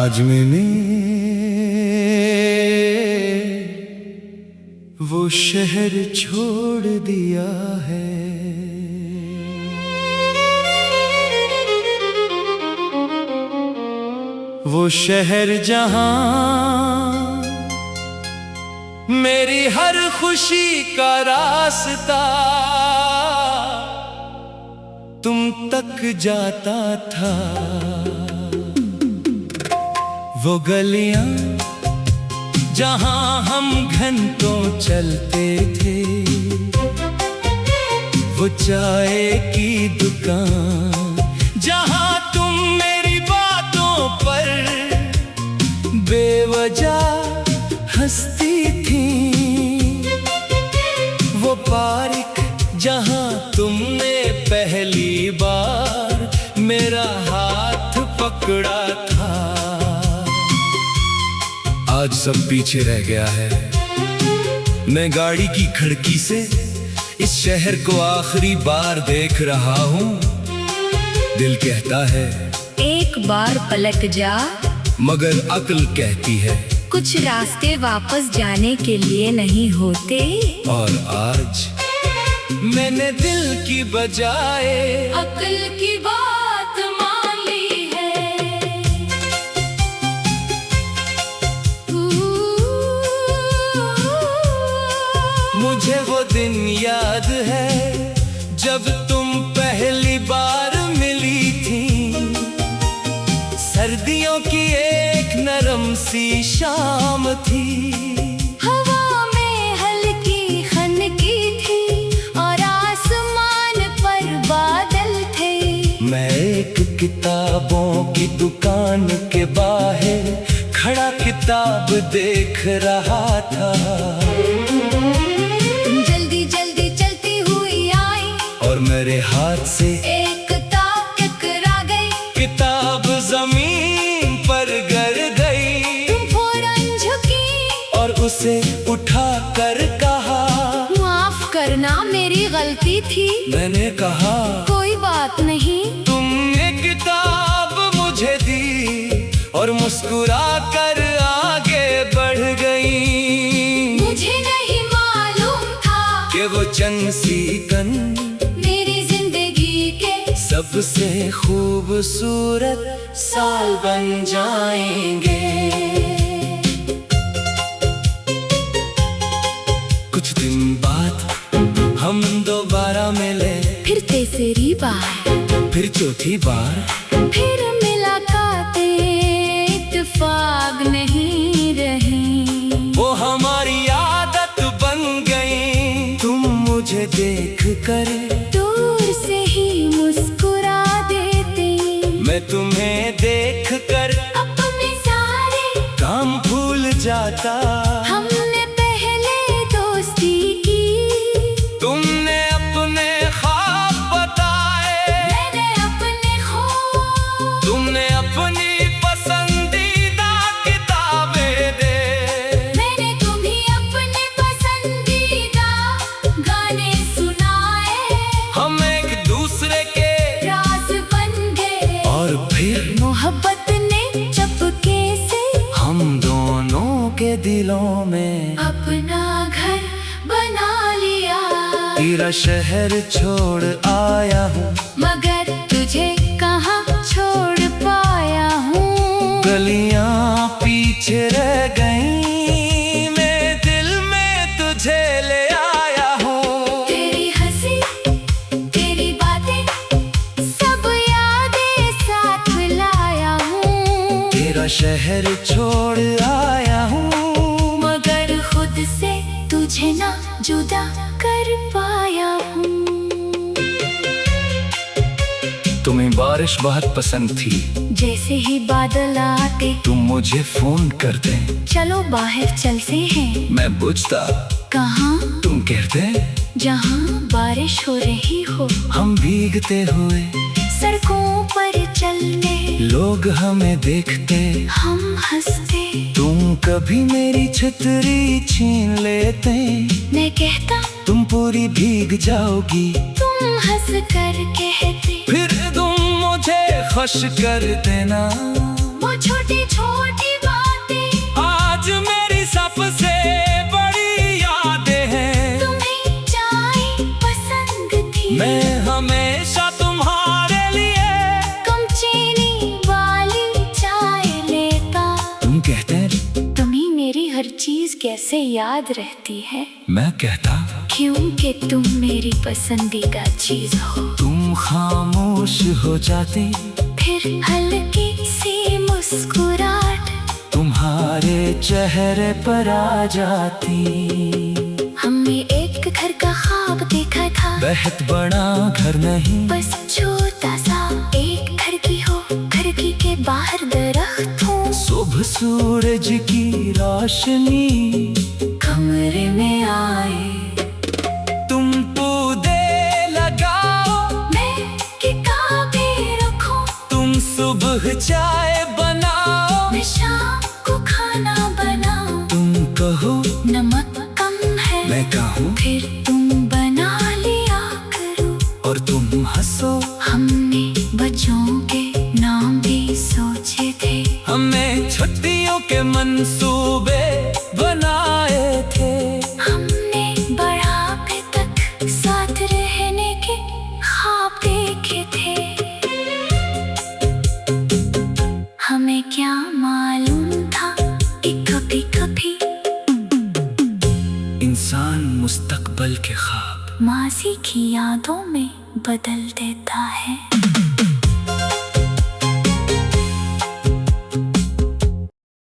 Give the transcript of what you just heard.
आज मैंने वो शहर छोड़ दिया है, वो शहर जहां मेरी हर खुशी का रास्ता तुम तक जाता था। वो गलियां जहां हम घंटों चलते थे, वो चाय की दुकान जहां तुम मेरी बातों पर बेवजह हंसती थी, वो पार्क जहां तुमने पहली बार मेरा हाथ पकड़ा था। आज सब पीछे रह गया है, मैं गाड़ी की खिड़की से इस शहर को आखिरी बार देख रहा हूँ। दिल कहता है एक बार पलट जा, मगर अक्ल कहती है कुछ रास्ते वापस जाने के लिए नहीं होते। और आज मैंने दिल की बजाय अक्ल की बात मान ली है। मुझे वो दिन याद है जब तुम पहली बार मिली थी, सर्दियों की एक नरम सी शाम थी, हवा में हल्की खनकी थी और आसमान पर बादल थे। मैं एक किताबों की दुकान के बाहर खड़ा किताब देख रहा था। जल्दी जल्दी चलती हुई आई और मेरे हाथ से एक किताब टकरा गई, किताब जमीन पर गिर गई। तुम फौरन झुकी और उसे उठा कर कहा माफ करना मेरी गलती थी। मैंने कहा कोई बात नहीं। तुमने किताब मुझे दी और मुस्कुरा कर आगे बढ़ गई। मुझे नहीं मालूम था कि वो चंद सीकन मेरी जिंदगी के सबसे खूबसूरत साल बन जाएंगे। कुछ दिन बाद हम दोबारा मिले, फिर तीसरी बार, फिर चौथी बार, फिर मुलाकातें इत्तेफाक नहीं रही। वो हमारी आदत बन गई। तुम मुझे देख कर दूर से ही मुस्कुरा देते, मैं तुम्हें देख कर अपने सारे काम भूल जाता। हमने पहले दोस्ती की, तुमने अपने ख्वाब बताए, मैंने अपने ख्वाब, तुमने अपनी पसंदीदा किताबें दे, मैंने तुम्हें अपने पसंदीदा गाने सुनाए। हम एक दूसरे के राज बन गए और फिर मोहब्बत ने चपके से हम दोनों के दिलों में अपना घर बना लिया। तेरा शहर छोड़ आया हूँ, मगर तुझे कहाँ छोड़ पाया हूँ। गलियां पीछे रह गईं, मैं दिल में तुझे ले आया हूँ। तेरी हंसी, तेरी बातें, सब यादें साथ लाया हूँ। तेरा शहर छोड़ आया हूँ, मगर खुद से तुझे ना जुदा कर पाया हूँ। तुम्हें बारिश बहुत पसंद थी, जैसे ही बादल आते तुम मुझे फोन करते, चलो बाहर चलते हैं। मैं पूछता कहाँ? तुम कहते जहाँ बारिश हो रही हो। हम भीगते हुए सड़कों पर चलने, लोग हमें देखते, हम हंसते। तुम कभी मेरी छतरी छीन लेते, मैं कहता तुम पूरी भीग जाओगी, तुम हंस कर कहते फिर तुम मुझे खुश कर देना। मुझे छोटी छोटी बातें आज मेरी सबसे बड़ी यादें हैं। तुम्हें चाय पसंद थी, मैं हमेशा तुम्हारे लिए कम चीनी वाली चाय लेता। तुम कहते तुम्हें मेरी हर चीज कैसे याद रहती है, मैं कहता क्योंकि तुम मेरी पसंदीदा चीज हो। तुम खामोश हो जाती, फिर हल्की सी मुस्कुराहट तुम्हारे चेहरे पर आ जाती। हमने एक घर का ख्वाब देखा था, बहुत बड़ा घर नहीं, बस छोटा सा एक खिड़की हो, खिड़की के बाहर दरख्त हो। सुबह सूरज की रोशनी कमरे में आए, तुम पौधे लगाओ, मैं किताबें रखूं, तुम सुबह चाय बनाओ, मैं शाम को खाना बनाऊं। तुम कहो नमक कम है, मैं कहूँ, फिर तुम बना लिया करो। और तुम हंसो। हमने बच्चों के नाम भी सोचे थे, हमें छुट्टियों के मंसूबे बनाए थे। हमने बुढ़ापे तक साथ रहने के ख्वाब देखे थे। हमें क्या मालूम था कि कभी कभी इंसान मुस्तकबल के ख्वाब माजी की यादों में बदल देता है।